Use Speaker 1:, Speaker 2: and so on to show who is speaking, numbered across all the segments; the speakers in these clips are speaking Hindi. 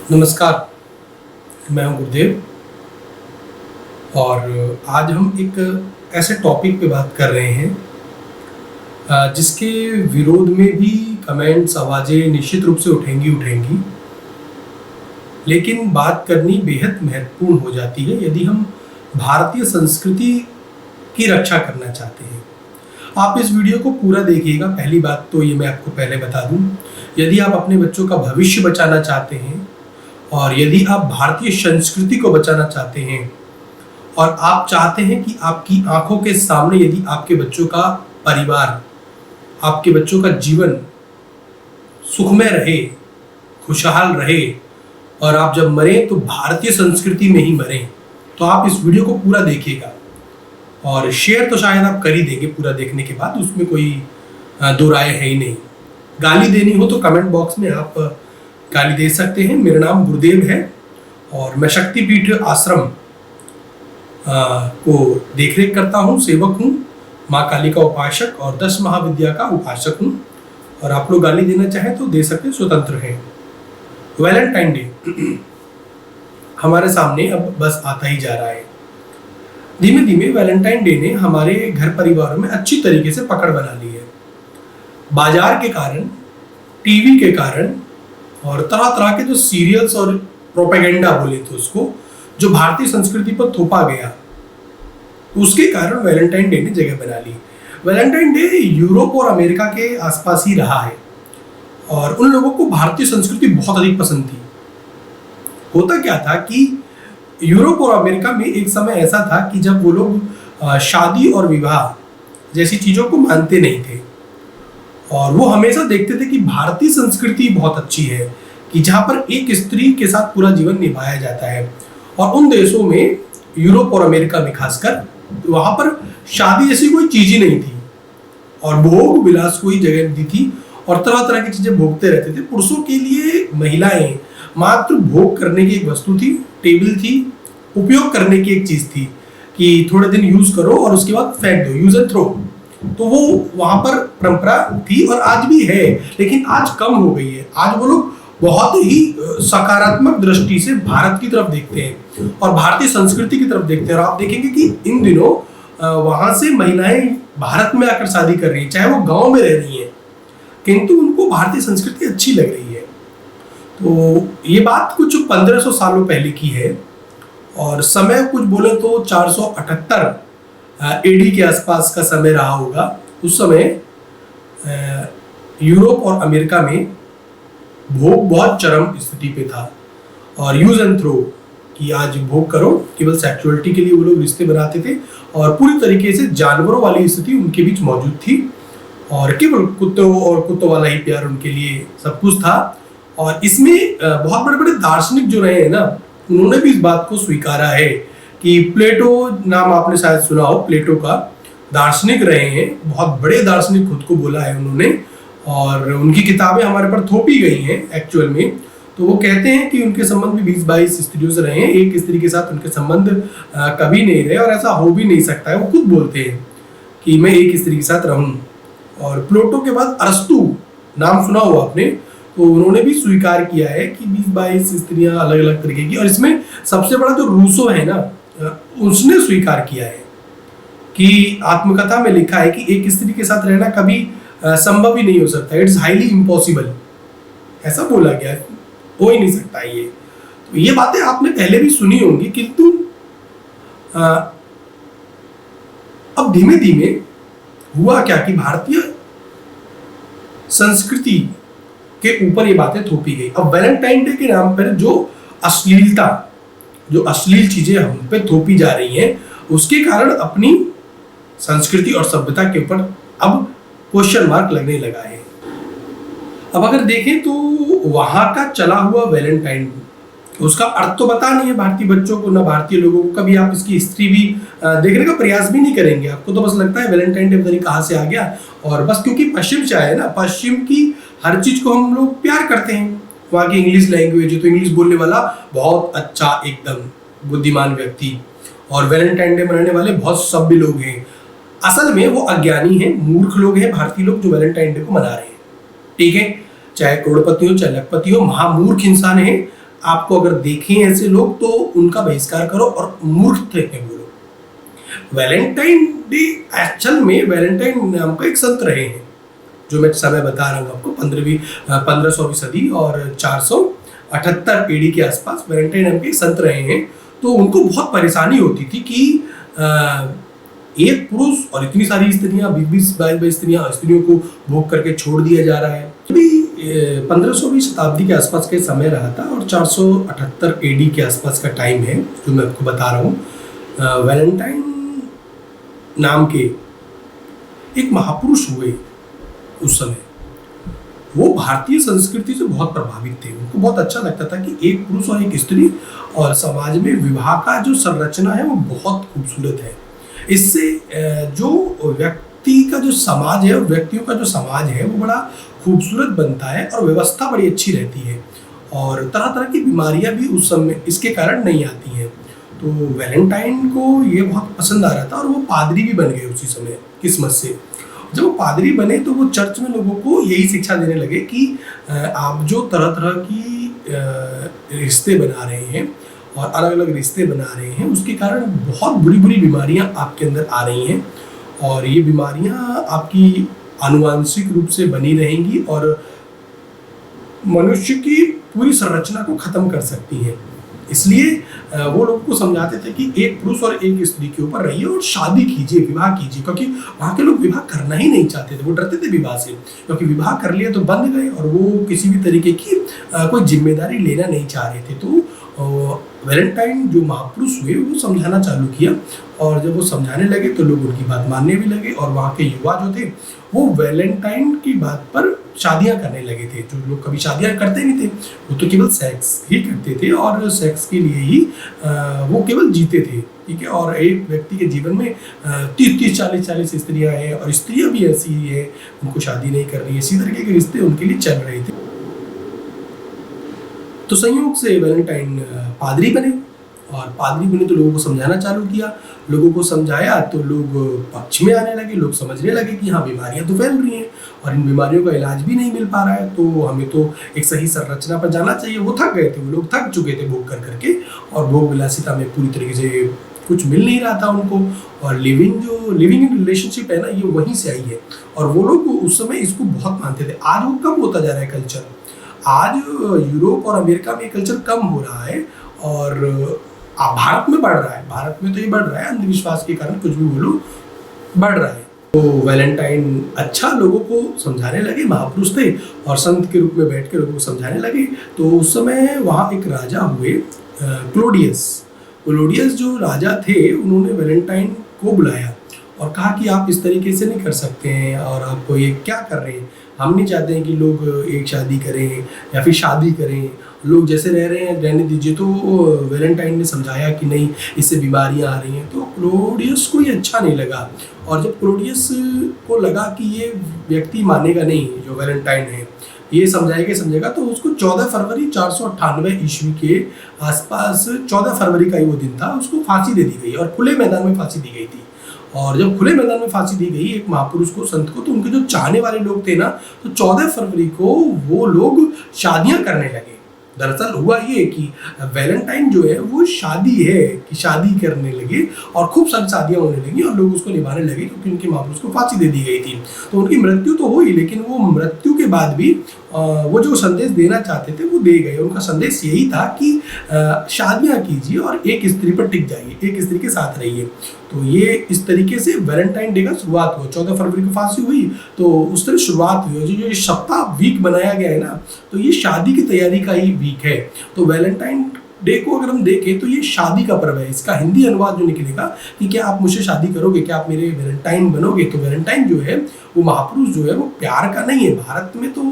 Speaker 1: नमस्कार, मैं हूं गुरुदेव और आज हम एक ऐसे टॉपिक पे बात कर रहे हैं जिसके विरोध में भी कमेंट्स, आवाज़ें निश्चित रूप से उठेंगी। लेकिन बात करनी बेहद महत्वपूर्ण हो जाती है यदि हम भारतीय संस्कृति की रक्षा करना चाहते हैं। आप इस वीडियो को पूरा देखिएगा। पहली बात तो ये मैं आपको पहले बता दूं, यदि आप अपने बच्चों का भविष्य बचाना चाहते हैं और यदि आप भारतीय संस्कृति को बचाना चाहते हैं और आप चाहते हैं कि आपकी आंखों के सामने यदि आपके बच्चों का परिवार, आपके बच्चों का जीवन सुखमय रहे, खुशहाल रहे और आप जब मरें तो भारतीय संस्कृति में ही मरें, तो आप इस वीडियो को पूरा देखिएगा। और शेयर तो शायद आप कर ही देंगे पूरा देखने के बाद, उसमें कोई दो राय है ही नहीं। गाली देनी हो तो कमेंट बॉक्स में आप गाली दे सकते हैं। मेरा नाम गुरुदेव है और मैं शक्तिपीठ आश्रम को देखरेख करता हूँ, सेवक हूँ, माँ काली का उपासक और 10 महाविद्या का उपासक हूँ। और आप लोग गाली देना चाहें तो दे सकते, स्वतंत्र हैं। वैलेंटाइन डे हमारे सामने अब बस आता ही जा रहा है। धीमे धीमे वैलेंटाइन डे ने हमारे घर परिवारों में अच्छी तरीके से पकड़ बना ली है। बाजार के कारण, टीवी के कारण और तरह तरह के जो सीरियल्स और प्रोपेगेंडा बोले तो उसको, जो भारतीय संस्कृति पर थोपा गया, उसके कारण वैलेंटाइन डे ने जगह बना ली। वैलेंटाइन डे यूरोप और अमेरिका के आसपास ही रहा है और उन लोगों को भारतीय संस्कृति बहुत अधिक पसंद थी। होता क्या था कि यूरोप और अमेरिका में एक समय ऐसा था कि जब वो लोग शादी और विवाह जैसी चीज़ों को मानते नहीं थे और वो हमेशा देखते थे कि भारतीय संस्कृति बहुत अच्छी है, कि जहाँ पर एक स्त्री के साथ पूरा जीवन निभाया जाता है। और उन देशों में, यूरोप और अमेरिका में खासकर, वहाँ पर शादी जैसी कोई चीज़ ही नहीं थी और भोग विलास को ही जगह दी थी और तरह तरह की चीज़ें भोगते रहते थे। पुरुषों के लिए महिलाएं मात्र भोग करने की एक वस्तु थी, टेबल थी, उपयोग करने की एक चीज़ थी कि थोड़े दिन यूज़ करो और उसके बाद फेंक दो, यूज एंड थ्रो। तो वो वहाँ पर परंपरा थी और आज भी है, लेकिन आज कम हो गई है। आज वो लोग बहुत ही सकारात्मक दृष्टि से भारत की तरफ देखते हैं और भारतीय संस्कृति की तरफ देखते हैं। और आप देखेंगे कि इन दिनों वहाँ से महिलाएं भारत में आकर शादी कर रही हैं, चाहे वो गांव में रह रही हैं, किंतु उनको भारतीय संस्कृति अच्छी लग रही है। तो ये बात कुछ 1500 सालों पहले की है और समय कुछ बोले तो 478 एडी के आसपास का समय रहा होगा। उस समय यूरोप और अमेरिका में भोग बहुत चरम स्थिति पे था और यूज एंड थ्रो, कि आज भोग करो, केवल सेक्सुअलिटी के लिए वो लोग रिश्ते बनाते थे और पूरी तरीके से जानवरों वाली स्थिति उनके बीच मौजूद थी और केवल कुत्तों वाला ही प्यार उनके लिए सब कुछ था। और इसमें बहुत बड़े बड़े दार्शनिक जो रहे हैं ना, उन्होंने भी इस बात को स्वीकारा है कि प्लेटो, नाम आपने शायद सुना हो, प्लेटो का दार्शनिक रहे हैं, बहुत बड़े दार्शनिक खुद को बोला है उन्होंने और उनकी किताबें हमारे पर थोपी गई हैं एक्चुअल में। तो वो कहते हैं कि उनके संबंध में 20-22 स्त्रियों से रहे हैं, एक स्त्री के साथ उनके संबंध कभी नहीं रहे और ऐसा हो भी नहीं सकता है। वो खुद बोलते हैं कि मैं एक स्त्री के साथ रहूं। और प्लेटो के बाद अरस्तु, नाम सुना हो आपने, तो उन्होंने भी स्वीकार किया है कि 20-22 स्त्रियां अलग अलग तरीके की। और इसमें सबसे बड़ा जो रूसो है ना, उसने स्वीकार किया है कि आत्मकथा में लिखा है कि एक स्त्री के साथ रहना कभी संभव ही नहीं हो सकता, इट्स हाईली इम्पॉसिबल, ऐसा बोला गया है, हो ही नहीं सकता ये। तो ये बातें आपने पहले भी सुनी होंगी, किंतु अब धीमे धीमे हुआ क्या कि भारतीय संस्कृति के ऊपर ये बातें थोपी गई। अब वैलेंटाइन डे के नाम पर जो अश्लीलता, जो अश्लील चीजें हम पे थोपी जा रही हैं, उसके कारण अपनी संस्कृति और सभ्यता के ऊपर अब क्वेश्चन मार्क लगने लगा है। अब अगर देखें तो वहां का चला हुआ वैलेंटाइन, उसका अर्थ तो पता नहीं है भारतीय बच्चों को, ना भारतीय लोगों को। कभी आप इसकी हिस्ट्री भी देखने का प्रयास भी नहीं करेंगे। आपको तो बस लगता है वैलेंटाइन डे पता नहीं कहाँ से आ गया और बस क्योंकि पश्चिम से आया है ना, पश्चिम की हर चीज को हम लोग प्यार करते हैं। वहाँ की इंग्लिश लैंग्वेज है तो इंग्लिश बोलने वाला बहुत अच्छा, एकदम बुद्धिमान व्यक्ति, और वैलेंटाइन डे मनाने वाले बहुत सभ्य लोग हैं। असल में वो अज्ञानी हैं, मूर्ख लोग हैं भारतीय लोग जो वैलेंटाइन डे को मना रहे हैं। ठीक है, चाहे करोड़पति हो चाहे लखपति हो, महामूर्ख इंसान है। आपको अगर देखें ऐसे लोग तो उनका बहिष्कार करो और मूर्ख हैं वो लोग। वैलेंटाइन डे एक्चुअल में वैलेंटाइन नाम का एक संत रहे हैं, जो मैं समय बता रहा हूँ आपको, 15वीं सदी और 478 एडी के आसपास वैलेंटाइन नाम के एक संत रहे हैं। तो उनको बहुत परेशानी होती थी कि एक पुरुष और इतनी सारी स्त्रियां, 20-22 स्त्रियों को भोग करके छोड़ दिया जा रहा है। अभी 15वीं शताब्दी के आसपास के समय रहा था और 478 एडी के आसपास का टाइम है जो मैं आपको बता रहा हूँ। वैलेंटाइन नाम के एक महापुरुष हुए उस समय। वो भारतीय संस्कृति से बहुत प्रभावित थे। उनको बहुत अच्छा लगता था कि एक पुरुष और एक स्त्री और समाज में विवाह का जो संरचना है वो बहुत खूबसूरत है। इससे जो व्यक्ति का जो समाज है और व्यक्तियों का जो समाज है वो बड़ा खूबसूरत बनता है और व्यवस्था बड़ी अच्छी रहती है और तरह तरह की बीमारियां भी उस समय इसके कारण नहीं आती हैं। तो वैलेंटाइन को ये बहुत पसंद आ रहा था और वो पादरी भी बन गए उसी समय किस्मत से। जब वो पादरी बने तो वो चर्च में लोगों को यही शिक्षा देने लगे कि आप जो तरह तरह की रिश्ते बना रहे हैं और अलग अलग रिश्ते बना रहे हैं उसके कारण बहुत बुरी बुरी बीमारियां आपके अंदर आ रही हैं और ये बीमारियां आपकी आनुवांशिक रूप से बनी रहेंगी और मनुष्य की पूरी संरचना को खत्म कर सकती हैं। इसलिए वो लोगों को समझाते थे कि एक पुरुष और एक स्त्री के ऊपर रहिए और शादी कीजिए, विवाह कीजिए, क्योंकि वहाँ के लोग विवाह करना ही नहीं चाहते थे। वो डरते थे विवाह से, क्योंकि विवाह कर लिया तो बंध गए और वो किसी भी तरीके की कोई जिम्मेदारी लेना नहीं चाह रहे थे। तो वैलेंटाइन जो महापुरुष हुए वो समझाना चालू किया और जब वो समझाने लगे तो लोग उनकी बात मानने भी लगे और वहाँ के युवा जो थे वो वैलेंटाइन की बात पर शादियां करने लगे थे। जो लोग कभी शादियां करते नहीं थे वो तो केवल सेक्स ही करते थे और सेक्स के लिए ही वो केवल जीते थे, ठीक है। और एक व्यक्ति के जीवन में 30-40 स्त्रियां हैं और स्त्रियां भी ऐसी ही है, उनको शादी नहीं कर रही है, इसी तरीके के रिश्ते उनके लिए चल रहे थे। तो संयोग से वैलेंटाइन पादरी बने और पादरी बने तो लोगों को समझाना चालू किया। लोगों को समझाया तो लोग पक्ष में आने लगे, लोग समझने लगे कि हाँ बीमारियां तो फैल रही हैं और इन बीमारियों का इलाज भी नहीं मिल पा रहा है, तो हमें तो एक सही संरचना पर जाना चाहिए। वो थक गए थे, वो लोग थक चुके थे भोग कर करके और भोग विलासिता में पूरी तरीके से कुछ मिल नहीं रहा था उनको। और लिविंग इन रिलेशनशिप है ना, ये वहीं से आई है और वो लोग उस समय इसको बहुत मानते थे। आज वो कम होता जा रहा है कल्चर, आज यूरोप और अमेरिका में कल्चर कम हो रहा है और भारत में बढ़ रहा है। भारत में तो ये बढ़ रहा है, अंधविश्वास के कारण कुछ भी बोलो बढ़ रहा है। तो वैलेंटाइन अच्छा लोगों को समझाने लगे, महापुरुष थे और संत के रूप में बैठ के लोगों को समझाने लगे। तो उस समय वहाँ एक राजा हुए क्लोडियस जो राजा थे उन्होंने वैलेंटाइन को बुलाया और कहा कि आप इस तरीके से नहीं कर सकते हैं और आप ये क्या कर रहे हैं, हम नहीं चाहते हैं कि लोग एक शादी करें या फिर शादी करें, लोग जैसे रह रहे हैं रहने दीजिए। तो वैलेंटाइन ने समझाया कि नहीं, इससे बीमारियां आ रही हैं। तो क्लोडियस को ये अच्छा नहीं लगा और जब क्लोडियस को लगा कि ये व्यक्ति मानेगा नहीं जो वैलेंटाइन है, ये समझेगा तो उसको 14 फरवरी 498 ईस्वी के आसपास 14 फरवरी का ही वो दिन था, उसको फांसी दे दी गई और खुले मैदान में फांसी दी गई थी। और जब खुले मैदान में फांसी दी गई एक महापुरुष को, संत को, तो उनके जो चाहने वाले लोग थे ना, तो 14 फरवरी को वो लोग शादियां करने लगे। दरअसल हुआ ये कि वैलेंटाइन जो है वो शादी करने लगे और खूब सारी शादियां होने लगी और लोग उसको निभाने लगे क्योंकि उनके महापुरुष को फांसी दे दी गई थी। तो उनकी मृत्यु तो हुई, लेकिन वो मृत्यु के बाद भी वो जो संदेश देना चाहते थे वो दे गए। उनका संदेश यही था कि शादियां कीजिए और एक स्त्री पर टिक जाइए, एक स्त्री के साथ रहिए। तो ये इस तरीके से वैलेंटाइन डे का शुरुआत हुआ। 14 फरवरी को फांसी हुई तो उस तरह शुरुआत हुई। जो ये सप्ताह वीक बनाया गया है ना, तो ये शादी की तैयारी का ही वीक है। तो वैलेंटाइन डे को अगर हम देखें तो ये शादी का पर्व है। इसका हिंदी अनुवाद जो निकलेगा कि क्या आप मुझसे शादी करोगे, क्या आप मेरे वैलेंटाइन बनोगे। तो वैलेंटाइन जो है वो महापुरुष जो है वो प्यार का नहीं है। भारत में तो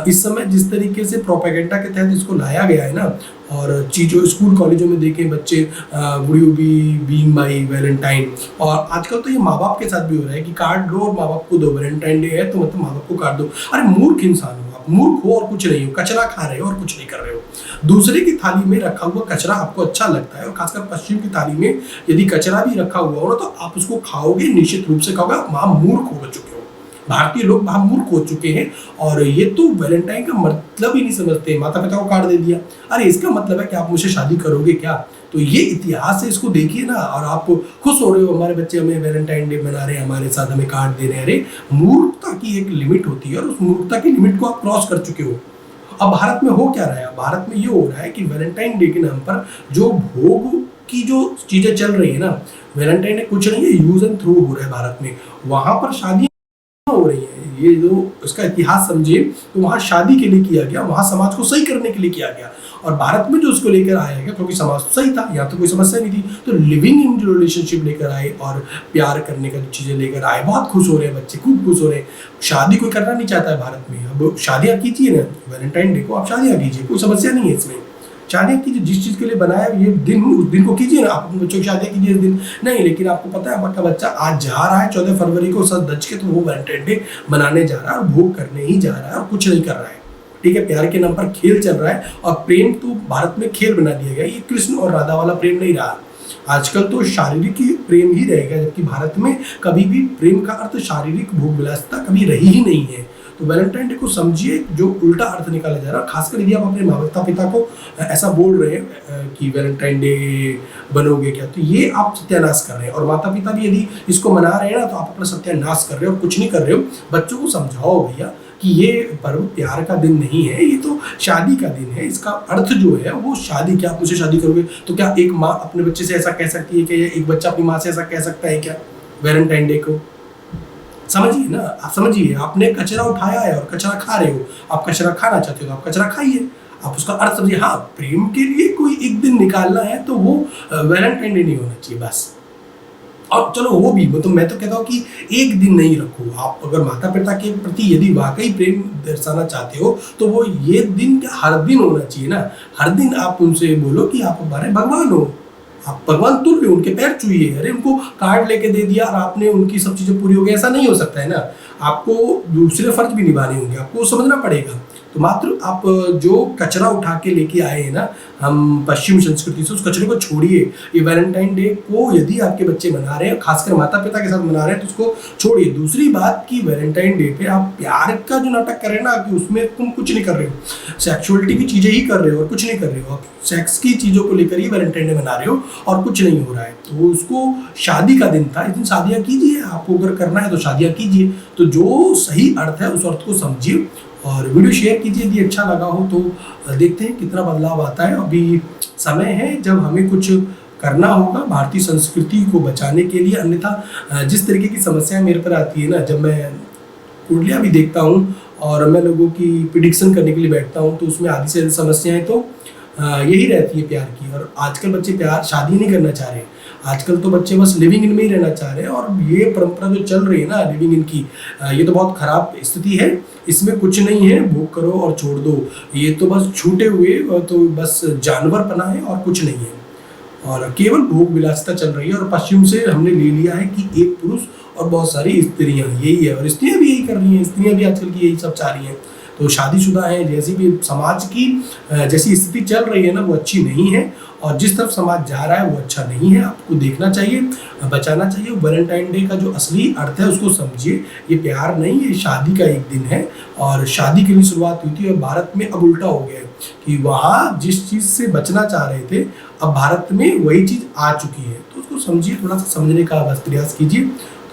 Speaker 1: इस समय जिस तरीके से प्रोपेगेंडा के तहत इसको लाया गया है ना, और चीज़ों स्कूल कॉलेजों में देखें बच्चे would you be being my valentine. और आजकल तो ये माँ बाप के साथ भी हो रहा है कि कार्ड लो और माँ बाप को दो, वैलेंटाइन डे है तो मतलब माँ बाप को कार्ड दो। अरे मूर्ख इंसान हो आप, मूर्ख हो और कुछ नहीं हो, कचरा खा रहे हो और कुछ नहीं कर रहे हो। दूसरे की थाली में रखा हुआ कचरा आपको अच्छा लगता है और खासकर पश्चिम की थाली में यदि कचरा भी रखा हुआ हो ना तो आप उसको खाओगे, निश्चित रूप से खाओगे, आप महामूर्ख हो चुके हो। भारतीय लोग वहाँ मूर्ख हो चुके हैं और ये तो वैलेंटाइन का मतलब ही नहीं समझते। माता पिता को काट दे दिया, अरे इसका मतलब है कि आप मुझसे शादी करोगे क्या? तो ये इतिहास है, इसको देखिए ना, और आप खुश हो रहे हो हमारे बच्चे हमें वैलेंटाइन डे मना रहे हैं, हमारे साथ हमें कार्ड दे रहे हैं। अरे मूर्खता की एक लिमिट होती है और उस मूर्खता की लिमिट को आप क्रॉस कर चुके हो। अब भारत में हो क्या रहा है? भारत में ये हो रहा है कि वैलेंटाइन डे के नाम पर जो भोग की जो चीजें चल रही है ना, वैलेंटाइन डे कुछ नहीं है, यूज एंड थ्रो हो रहा है भारत में। वहां पर शादी हो रही है, ये जो इसका इतिहास समझे तो वहां शादी के लिए किया गया, वहां समाज को सही करने के लिए किया गया। और भारत में जो उसको लेकर आया गया क्योंकि समाज सही था, यहाँ तो कोई समस्या नहीं थी, तो लिविंग इन रिलेशनशिप लेकर आए और प्यार करने का जो चीजें लेकर आए। बहुत खुश हो रहे हैं बच्चे, खूब खुश हो रहे हैं। शादी कोई करना नहीं चाहता है भारत में, अब शादियां कीजिए ना, वैलेंटाइन डे को आप शादियां कीजिए, कोई समस्या नहीं है इसमें। शादियां कीजिए, जिस चीज के लिए बनाया ये दिन, उस दिन को कीजिए ना, आप अपने बच्चों की शादियां कीजिए इस दिन नहीं। लेकिन आपको पता है आपका बच्चा आज जा रहा है 14 फरवरी को सच धज के, तो वो वैलेंटाइन डे मनाने जा रहा है और भोग करने ही जा रहा है और कुछ नहीं कर रहा है। ठीक है, प्यार के नाम पर खेल चल रहा है और प्रेम तो भारत में खेल बना दिया गया। ये कृष्ण और राधा वाला प्रेम नहीं रहा, आजकल तो शारीरिक प्रेम ही रहेगा, जबकि भारत में कभी भी प्रेम का अर्थ शारीरिक भोग विलासिता कभी रही ही नहीं है। तो वैलेंटाइन डे को समझिए जो उल्टा अर्थ निकाला जा रहा है, खासकर यदि आप अपने माता पिता को ऐसा बोल रहे हैं कि वैलेंटाइन डे बनोगे क्या, तो ये आप सत्यानाश कर रहे हैं। और माता पिता भी यदि इसको मना रहे हैं ना, तो आप अपना सत्यानाश कर रहे हो और कुछ नहीं कर रहे हो। बच्चों को समझाओ भैया कि ये पर्व प्यार का दिन नहीं है, ये तो शादी का दिन है। इसका अर्थ जो है वो शादी, क्या आप मुझसे शादी करोगे? तो क्या एक माँ अपने बच्चे से ऐसा कह सकती है कि एक बच्चा अपनी माँ से ऐसा कह सकता है क्या वैलेंटाइन डे को? समझिए ना, आप समझिए, आपने कचरा उठाया है और कचरा खा रहे हो, आप कचरा खाना चाहते हो तो आप कचरा खाइए, आप उसका अर्थ समझिए। हाँ, प्रेम के लिए कोई एक दिन निकालना है तो वो वैलेंटाइन डे नहीं होना चाहिए बस। और चलो वो भी, तो मैं तो कहता हूँ कि एक दिन नहीं रखो। आप अगर माता पिता के प्रति यदि वाकई प्रेम दर्शाना चाहते हो तो वो ये दिन हर दिन होना चाहिए ना। हर दिन आप उनसे बोलो कि आप हमारे भगवान हो, आप भगवान तुल्य, उनके पैर छुइए। अरे उनको कार्ड लेके दे दिया और आपने उनकी सब चीजें पूरी हो गई, ऐसा नहीं हो सकता है ना। आपको दूसरे फर्ज भी निभाने होंगे, आपको समझना पड़ेगा। तो मात्र आप जो कचरा उठा के लेके आए हैं ना हम पश्चिम संस्कृति से, उस कचरे को छोड़िए। ये वैलेंटाइन डे को यदि आपके बच्चे मना रहे हैं, खासकर माता पिता के साथ मना रहे हैं, तो उसको छोड़िए। दूसरी बात कि वैलेंटाइन डे पे आप प्यार का जो नाटक कर रहे हैं ना, कि उसमें तुम कुछ नहीं कर रहे हो, सेक्सुअलिटी की चीजें ही कर रहे हो और कुछ नहीं कर रहे हो। आप सेक्स की चीजों को लेकर ही वैलेंटाइन डे मना रहे हो और कुछ नहीं हो रहा है। तो उसको शादी का दिन था, इस दिन शादियां कीजिए, आपको अगर करना है तो शादियां कीजिए। तो जो सही अर्थ है उस अर्थ को समझिए और वीडियो शेयर कीजिए यदि अच्छा लगा हो तो। देखते हैं कितना बदलाव आता है। अभी समय है जब हमें कुछ करना होगा भारतीय संस्कृति को बचाने के लिए। अन्यथा जिस तरीके की समस्याएं मेरे पर आती है ना, जब मैं कुंडलियाँ भी देखता हूँ और मैं लोगों की प्रिडिक्शन करने के लिए बैठता हूँ, तो उसमें आधी से समस्याएं तो यही रहती है प्यार की। और आजकल बच्चे प्यार शादी नहीं करना चाह रहे हैं, आजकल तो बच्चे बस लिविंग इन में ही रहना चाह रहे हैं। और ये परंपरा जो चल रही है ना लिविंग इन की, ये तो बहुत खराब स्थिति है। इसमें कुछ नहीं है, भोग करो और छोड़ दो, ये तो बस छूटे हुए तो बस जानवर बना है और कुछ नहीं है। और केवल भोग विलासिता चल रही है और पश्चिम से हमने ले लिया है कि एक पुरुष और बहुत सारी स्त्रियां, यही है। और स्त्रियां भी यही कर रही हैं, स्त्रियां भी आजकल की यही सब चाह रही हैं। तो शादीशुदा है, जैसी भी समाज की जैसी स्थिति चल रही है ना, वो अच्छी नहीं है। और जिस तरफ समाज जा रहा है वो अच्छा नहीं है, आपको देखना चाहिए, बचाना चाहिए। वैलेंटाइन डे का जो असली अर्थ है उसको समझिए। ये प्यार नहीं है, शादी का एक दिन है और शादी के लिए शुरुआत हुई थी। और भारत में अब उल्टा हो गया है कि वहाँ जिस चीज़ से बचना चाह रहे थे, अब भारत में वही चीज़ आ चुकी है। तो उसको समझिए, थोड़ा सा समझने का बस प्रयास कीजिए।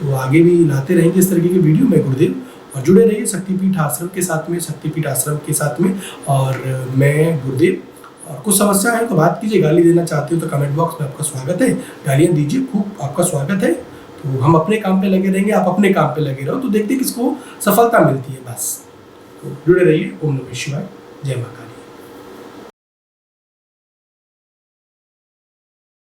Speaker 1: तो आगे भी लाते रहेंगे इस तरीके की वीडियो। मैं गुरुदेव, और जुड़े रहिए शक्तिपीठ आश्रम के साथ में, शक्तिपीठ आश्रम के साथ में। और मैं गुरुदेव, और कुछ समस्या है तो बात कीजिए। गाली देना चाहते हो तो कमेंट बॉक्स में आपका स्वागत है, गालियाँ दीजिए, खूब आपका स्वागत है। तो हम अपने काम पे लगे रहेंगे, आप अपने काम पे लगे रहो, तो देखते किसको सफलता मिलती है बस। तो जुड़े रहिए। ओम नमः शिवाय, जय माता।